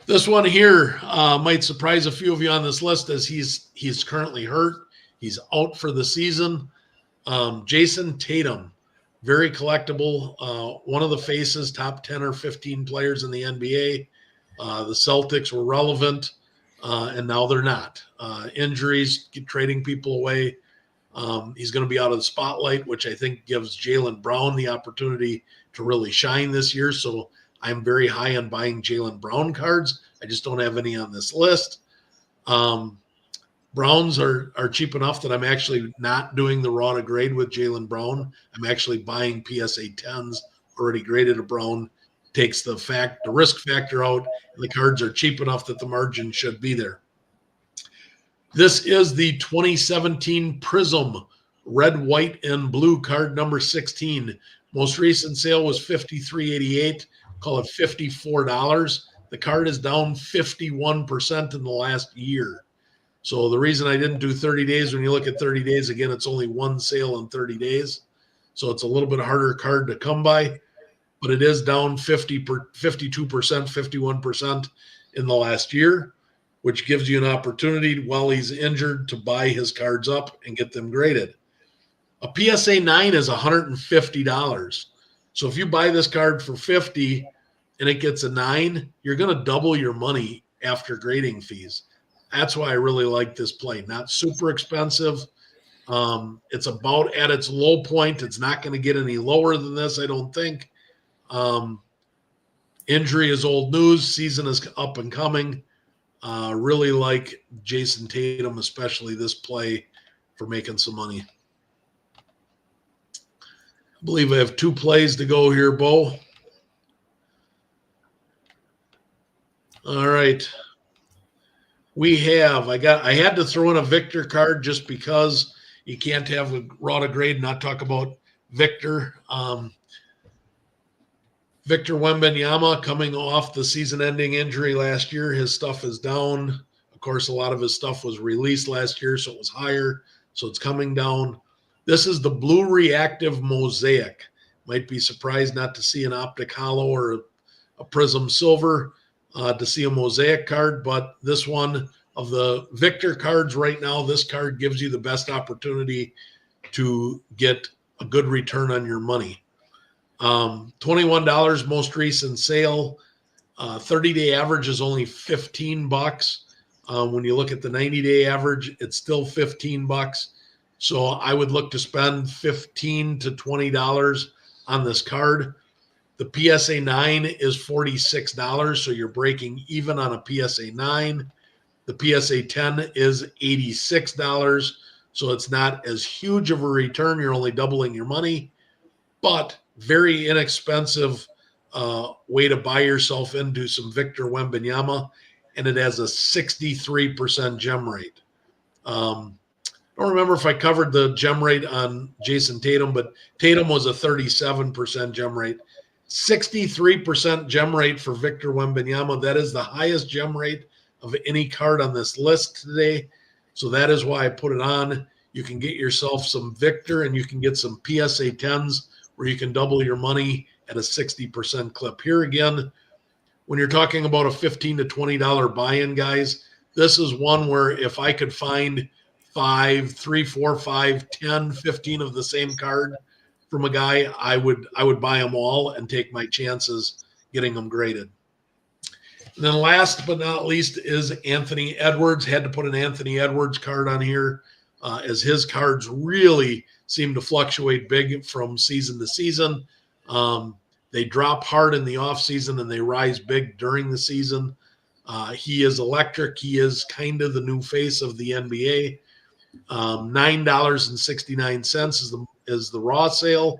This one here might surprise a few of you on this list, as he's currently hurt. He's out for the season. Jason Tatum, very collectible. One of the faces, top 10 or 15 players in the NBA. The Celtics were relevant, and now they're not. Injuries, trading people away. He's going to be out of the spotlight, which I think gives Jaylen Brown the opportunity to really shine this year. So I'm very high on buying Jaylen Brown cards. I just don't have any on this list. Browns are cheap enough that I'm actually not doing the raw to grade with Jaylen Brown. I'm actually buying PSA 10s already graded a Brown. Takes the risk factor out, and the cards are cheap enough that the margin should be there. This is the 2017 Prism red, white, and blue card number 16. Most recent sale was $53.88. Call it $54. The card is down 51% in the last year. So the reason I didn't do 30 days, when you look at 30 days, again, it's only one sale in 30 days. So it's a little bit harder card to come by, but it is down 52%, 51% in the last year, which gives you an opportunity while he's injured to buy his cards up and get them graded. A PSA 9 is $150. So if you buy this card for 50 and it gets a 9, you're going to double your money after grading fees. That's why I really like this play. Not super expensive. It's about at its low point. It's not going to get any lower than this, I don't think. Injury is old news. Season is up and coming. Really like Jason Tatum, especially this play for making some money. I believe I have 2 plays to go here, Bo. All right. I had to throw in a Victor card just because you can't have a raw to grade and not talk about Victor. Victor Wembanyama coming off the season-ending injury last year. His stuff is down. Of course, a lot of his stuff was released last year, so it was higher. So it's coming down. This is the Blue Reactive Mosaic. Might be surprised not to see an Optic Hollow or a Prism Silver to see a Mosaic card, but this one of the Victor cards right now, this card gives you the best opportunity to get a good return on your money. $21 most recent sale. 30-day average is only $15. When you look at the 90-day average, it's still $15. So I would look to spend $15 to $20 on this card. The PSA 9 is $46, so you're breaking even on a PSA 9. The PSA 10 is $86, so it's not as huge of a return. You're only doubling your money, but very inexpensive way to buy yourself into some Victor Wembanyama, and it has a 63% gem rate. I don't remember if I covered the gem rate on Jason Tatum, but Tatum was a 37% gem rate. 63% gem rate for Victor Wembanyama. That is the highest gem rate of any card on this list today. So that is why I put it on. You can get yourself some Victor and you can get some PSA 10s where you can double your money at a 60% clip. Here again, when you're talking about a $15 to $20 buy-in, guys, this is one where if I could find 5, 3, 4, 5, 10, 15 of the same card from a guy, I would buy them all and take my chances getting them graded. And then last but not least is Anthony Edwards. Had to put an Anthony Edwards card on here as his cards really seem to fluctuate big from season to season. They drop hard in the offseason and they rise big during the season. He is electric. He is kind of the new face of the NBA. $9.69 is the raw sale.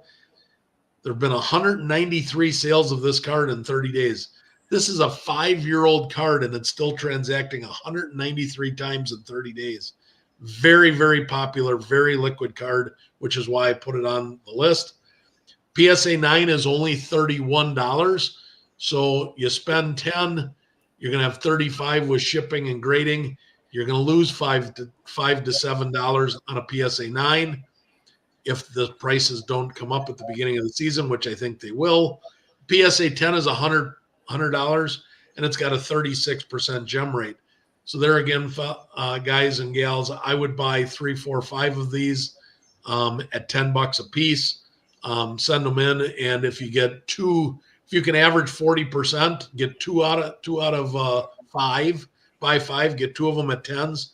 There have been 193 sales of this card in 30 days. This is a 5-year-old card, and it's still transacting 193 times in 30 days. Very, very popular, very liquid card, which is why I put it on the list. PSA 9 is only $31. So you spend 10, you're going to have 35 with shipping and grading. You're going to lose $5 to $7 on a PSA 9 if the prices don't come up at the beginning of the season, which I think they will. PSA 10 is $100, and it's got a 36% gem rate. So there again, guys and gals, I would buy 3, 4, 5 of these at $10 a piece. Send them in, and if you get 2, if you can average 40%, get 2 out of 5. Buy 5, get 2 of them at 10s.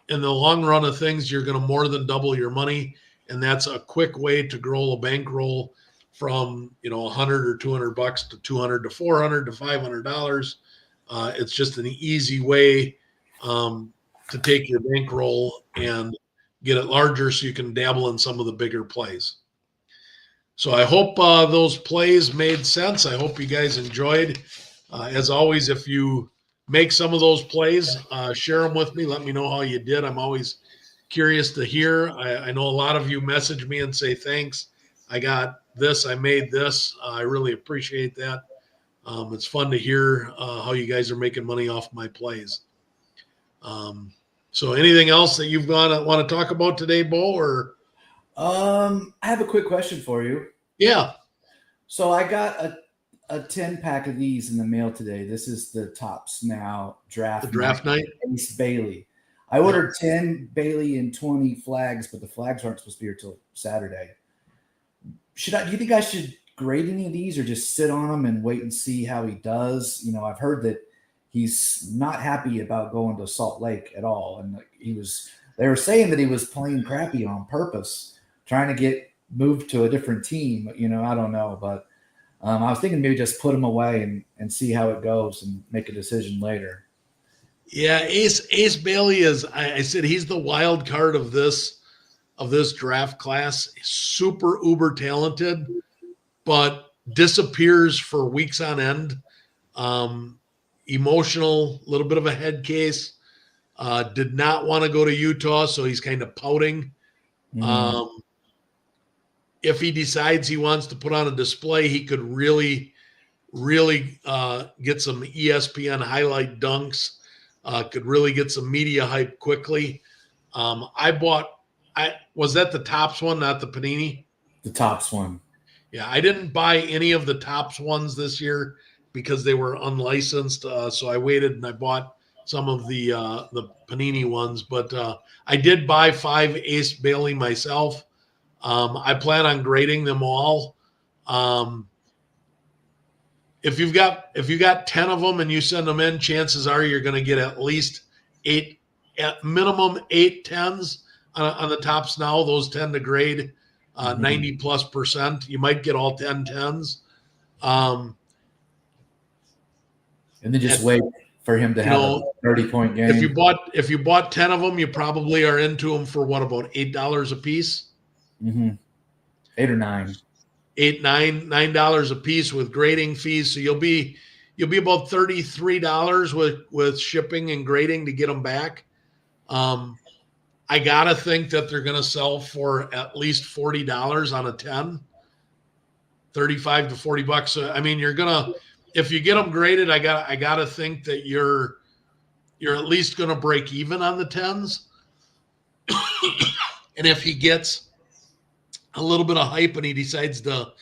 In the long run of things, you're going to more than double your money, and that's a quick way to grow a bankroll from $100 or $200 to $200 to $400 to $500. It's just an easy way to take your bankroll and get it larger so you can dabble in some of the bigger plays. So I hope those plays made sense. I hope you guys enjoyed. As always, if you make some of those plays, share them with me. Let me know how you did. I'm always curious to hear. I know a lot of you message me and say, thanks, I got this, I made this. I really appreciate that. It's fun to hear how you guys are making money off my plays. So anything else that you've want to talk about today, Bo? Or I have a quick question for you. Yeah. So I got a 10-pack of these in the mail today. This is the Topps Now draft night. Ace Bailey. I ordered 10 Bailey and 20 flags, but the flags aren't supposed to be here till Saturday. Do you think I should grade any of these or just sit on them and wait and see how he does? I've heard that he's not happy about going to Salt Lake at all. And they were saying that he was playing crappy on purpose, trying to get moved to a different team. I don't know, but I was thinking maybe just put him away and see how it goes and make a decision later. Yeah, Ace Bailey is. I said he's the wild card of this draft class. Super uber talented, but disappears for weeks on end. Emotional, little bit of a head case. Did not want to go to Utah, so he's kind of pouting. If he decides he wants to put on a display, he could really get some ESPN highlight dunks. Could really get some media hype quickly. Was that the Topps one, not the Panini? The Topps one. Yeah, I didn't buy any of the Topps ones this year because they were unlicensed. So I waited and I bought some of the Panini ones. But I did buy 5 Ace Bailey myself. I plan on grading them all. If you got 10 of them and you send them in, chances are you're going to get at least 8, at minimum 8 10s on the Topps now. Those tend to grade 90+%. You might get all 10 10s. And then just wait for him to have a 30-point game. If you bought 10 of them, you probably are into them for what, about $8 a piece? 8 or 9. $9 a piece with grading fees. So you'll be about $33 with shipping and grading to get them back. I gotta think that they're gonna sell for at least $40 on a 10, 35 to $40. I mean, if you get them graded, I gotta think that you're at least gonna break even on the 10s. And if he gets a little bit of hype and he decides to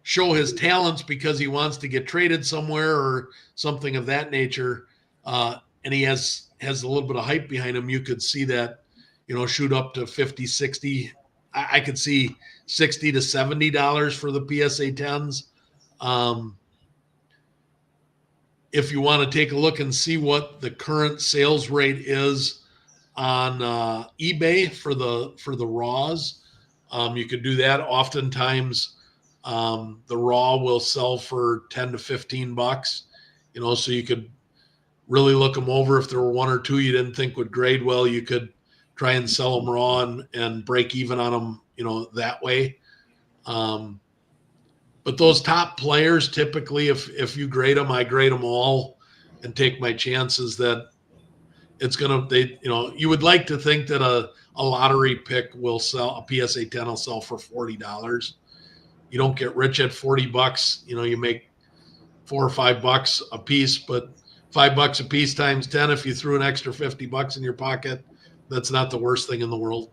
show his talents because he wants to get traded somewhere or something of that nature, and he has a little bit of hype behind him, you could see that, shoot up to 50, 60. I could see $60 to $70 for the PSA 10s. If you want to take a look and see what the current sales rate is on eBay for the raws, you could do that. Oftentimes, the raw will sell for $10 to $15. So you could really look them over. If there were 1 or 2 you didn't think would grade well, you could try and sell them raw and break even on them, that way. But those top players, typically, if you grade them, I grade them all and take my chances that it's you would like to think that a lottery pick will sell, a PSA 10 will sell for $40. You don't get rich at $40. You make $4 or $5 a piece, but $5 a piece times 10, if you threw an extra $50 in your pocket, that's not the worst thing in the world.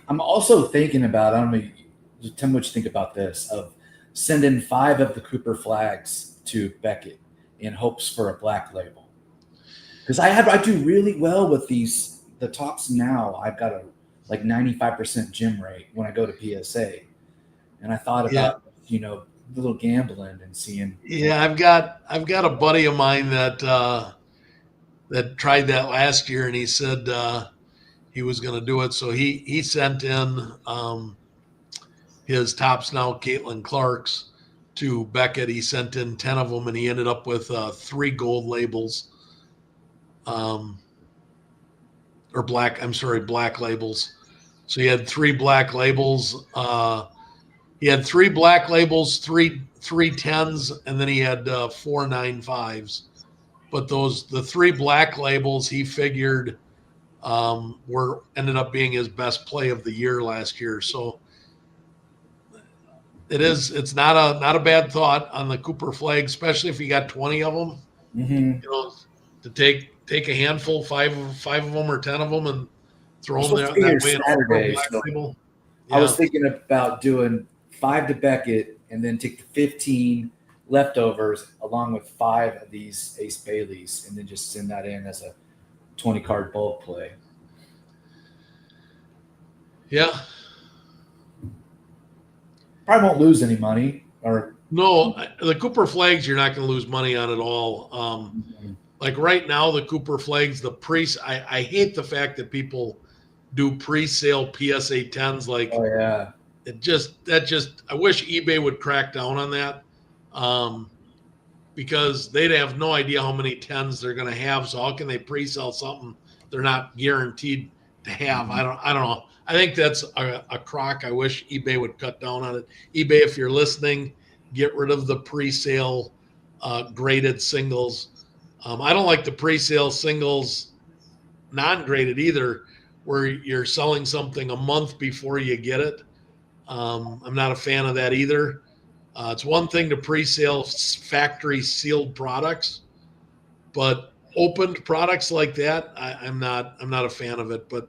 I'm also thinking about, I don't know, tell me what you think about this, of sending 5 of the Cooper flags to Beckett in hopes for a black label. Because I do really well with the Topps now. I've got a 95% gem rate when I go to PSA. And I thought about, a little gambling and seeing. Yeah, I've got a buddy of mine that tried that last year, and he said he was going to do it. So he sent in his Topps now Caitlin Clark's to Beckett. He sent in 10 of them, and he ended up with 3 gold labels, black labels. So he had 3 black labels. He had 3 black labels, 3 10s, and then he had 4 9.5s. But the 3 black labels he figured ended up being his best play of the year last year. So it's not a bad thought on the Cooper flag, especially if you got 20 of them. To take a handful, 5 of them or 10 of them, and throw them that way in Saturday, black label. Yeah. I was thinking about doing 5 to Beckett and then take the 15 leftovers along with 5 of these Ace Baileys and then just send that in as a 20-card bulk play. Yeah. Probably won't lose any money. Or no, the Cooper flags you're not going to lose money on at all. Like right now, the Cooper flags, I hate the fact that people do pre-sale PSA 10s. Like, oh yeah, I wish eBay would crack down on that, because they'd have no idea how many 10s they're going to have. So how can they pre-sell something they're not guaranteed to have? I don't know. I think that's a crock. I wish eBay would cut down on it. eBay, if you're listening, get rid of the pre-sale graded singles. I don't like the pre-sale singles non-graded either, where you're selling something a month before you get it. I'm not a fan of that either. It's one thing to pre-sale factory sealed products, but opened products like that, I'm not a fan of it. But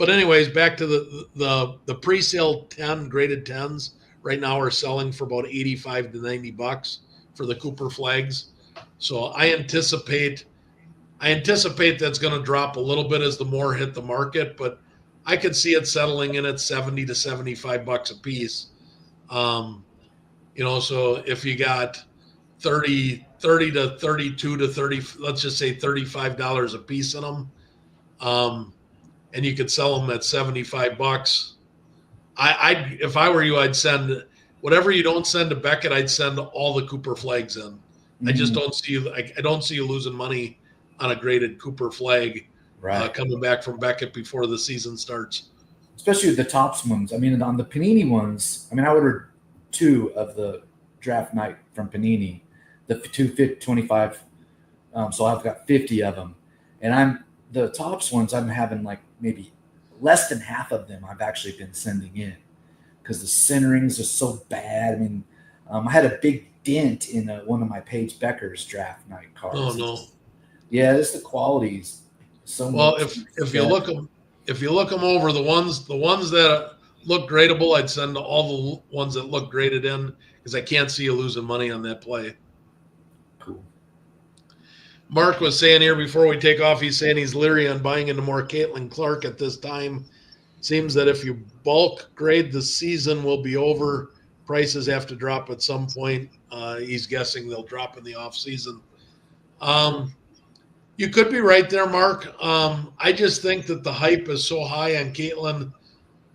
anyways, back to the pre-sale 10 graded 10s right now are selling for about $85 to $90 for the Cooper flags. So I anticipate that's going to drop a little bit as the more hit the market, but I could see it settling in at $70 to $75 a piece. So if you got 30 to 32 to 30, let's just say $35 a piece in them, and you could sell them at $75. If I were you, I'd send whatever you don't send to Beckett, I'd send all the Cooper flags in. I just don't see you. I don't see you losing money on a graded Cooper flag coming back from Beckett before the season starts. Especially the Topps ones. I mean, on the Panini ones, I ordered 2 of the draft night from Panini, the 25. So I've got 50 of them, and the Topps ones. I'm having like maybe less than half of them I've actually been sending in because the centerings are so bad. I mean, I had a big dent in one of my Paige Becker's draft night cards. Oh no! Yeah, this the qualities. So well, if you look them over, the ones that look gradable, I'd send all the ones that look graded in because I can't see you losing money on that play. Cool. Mark was saying here before we take off, he's saying he's leery on buying into more Caitlin Clark at this time. Seems that if you bulk grade, the season will be over. Prices have to drop at some point. He's guessing they'll drop in the off season. You could be right there, Mark. I just think that the hype is so high on Caitlin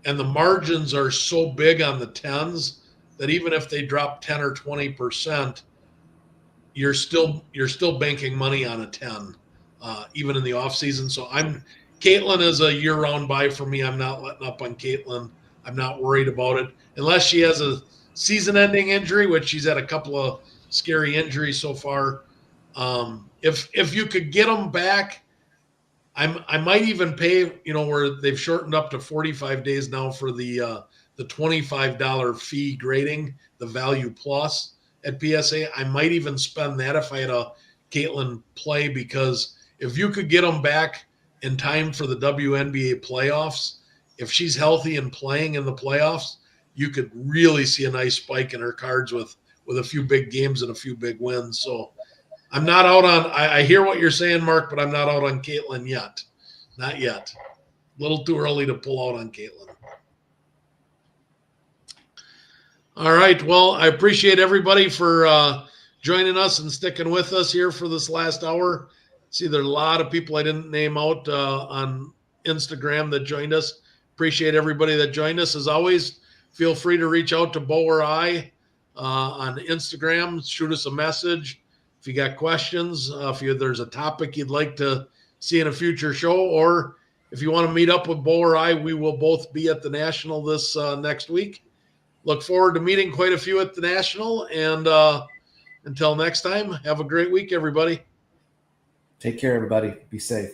and the margins are so big on the 10s that even if they drop 10 or 20%, you're still banking money on a 10, even in the off season. So Caitlin is a year-round buy for me. I'm not letting up on Caitlin. I'm not worried about it unless she has a season-ending injury, which she's had a couple of scary injuries so far. If you could get them back, I might even pay, where they've shortened up to 45 days now for the $25 fee grading, the Value Plus at PSA. I might even spend that if I had a Caitlin play, because if you could get them back in time for the WNBA playoffs, if she's healthy and playing in the playoffs, you could really see a nice spike in her cards with a few big games and a few big wins. So I'm not out on, I hear what you're saying, Mark, but I'm not out on Caitlin yet. Not yet. A little too early to pull out on Caitlin. All right. Well, I appreciate everybody for joining us and sticking with us here for this last hour. See, there are a lot of people I didn't name out on Instagram that joined us. Appreciate everybody that joined us. As always, feel free to reach out to Bo or I on Instagram. Shoot us a message if you got questions, if there's a topic you'd like to see in a future show, or if you want to meet up with Bo or I, we will both be at the National this next week. Look forward to meeting quite a few at the National. And until next time, have a great week, everybody. Take care, everybody. Be safe.